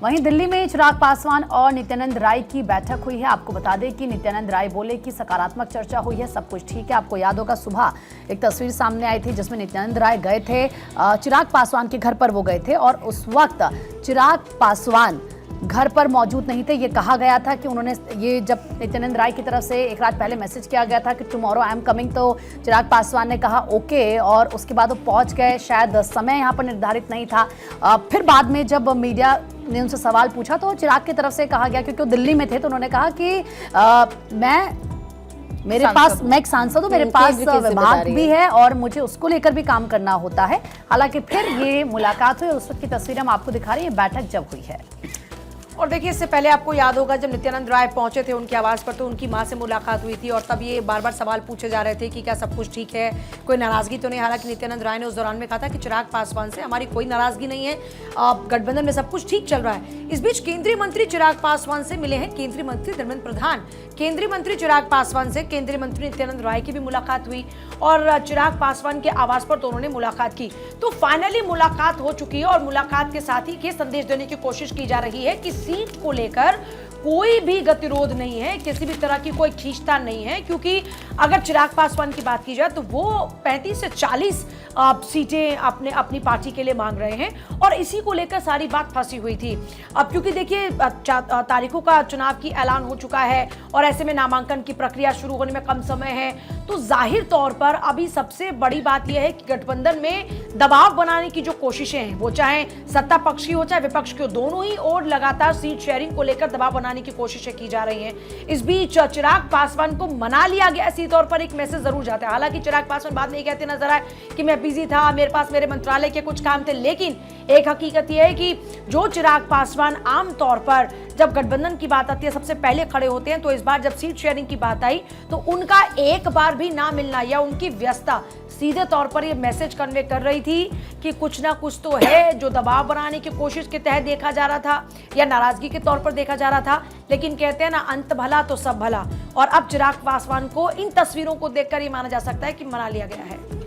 वहीं दिल्ली में चिराग पासवान और नित्यानंद राय की बैठक हुई है। आपको बता दें कि नित्यानंद राय बोले कि सकारात्मक चर्चा हुई है, सब कुछ ठीक है। आपको याद होगा सुबह एक तस्वीर सामने आई थी जिसमें नित्यानंद राय गए थे, चिराग पासवान के घर पर वो गए थे और उस वक्त चिराग पासवान घर पर मौजूद नहीं थे। ये कहा गया था कि उन्होंने ये जब नित्यानंद राय की तरफ से एक रात पहले मैसेज किया गया था कि टुमारो आई एम कमिंग, तो चिराग पासवान ने कहा ओके और उसके बाद वो पहुंच गए। शायद समय यहाँ पर निर्धारित नहीं था। फिर बाद में जब मीडिया ने उनसे सवाल पूछा तो चिराग की तरफ से कहा गया, क्योंकि वो दिल्ली में थे, तो उन्होंने कहा कि मैं एक सांसद हूँ, मेरे पास विभाग भी है और मुझे उसको लेकर भी काम करना होता है। हालांकि फिर ये मुलाकात हुई और उस वक्त की तस्वीरें हम आपको दिखा रही हैं, बैठक जब हुई है। और देखिए, इससे पहले आपको याद होगा जब नित्यानंद राय पहुंचे थे उनके आवास पर, तो उनकी मां से मुलाकात हुई थी और तब ये बार बार सवाल पूछे जा रहे थे कि क्या सब कुछ ठीक है, कोई नाराजगी तो नहीं। हालांकि नित्यानंद राय ने उस दौरान में कहा था कि चिराग पासवान से हमारी कोई नाराजगी नहीं है, गठबंधन में सब कुछ ठीक चल रहा है। इस बीच केंद्रीय मंत्री चिराग पासवान से मिले हैं केंद्रीय मंत्री धर्मेंद्र प्रधान। केंद्रीय मंत्री चिराग पासवान से केंद्रीय मंत्री नित्यानंद राय की भी मुलाकात हुई और चिराग पासवान के आवास पर दोनों ने मुलाकात की। तो फाइनली मुलाकात हो चुकी है और मुलाकात के साथ ही ये संदेश देने की कोशिश की जा रही है कि सीट को लेकर कोई भी गतिरोध नहीं है, किसी भी तरह की कोई खींचतान नहीं है। क्योंकि अगर चिराग पासवान की बात की जाए तो वो 35 से 40 सीटें अपनी पार्टी के लिए मांग रहे हैं और इसी को लेकर सारी बात फंसी हुई थी। अब क्योंकि देखिए तारीखों का चुनाव की ऐलान हो चुका है और ऐसे में नामांकन की प्रक्रिया शुरू होने में कम समय है, तो जाहिर तौर पर अभी सबसे बड़ी बात यह है कि गठबंधन में दबाव बनाने की जो कोशिशें हैं, वो चाहे सत्ता पक्ष की हो चाहे विपक्ष की हो, दोनों ही और लगातार सीट शेयरिंग को लेकर दबाव बनाने की कोशिशें की जा रही हैं। इस बीच चिराग पासवान को मना लिया गया, इसी तौर पर एक मैसेज जरूर जाता है। हालांकि चिराग पासवान बाद में कहते नजर आए कि मैं बिजी था, मेरे पास मेरे मंत्रालय के कुछ काम थे, लेकिन एक हकीकत यह है कि जो चिराग पासवान आमतौर पर जब गठबंधन की बात आती है सबसे पहले खड़े होते हैं, तो इस बार जब सीट शेयरिंग की बात आई तो उनका एक बार भी ना मिलना या उनकी व्यस्तता सीधे तौर पर ये मैसेज कन्वे कर रही थी कि कुछ ना कुछ तो है जो दबाव बनाने की कोशिश के तहत देखा जा रहा था या नाराजगी के तौर पर देखा जा रहा था। लेकिन कहते हैं ना, अंत भला तो सब भला, और अब चिराग पासवान को इन तस्वीरों को देखकर ये माना जा सकता है कि मना लिया गया है।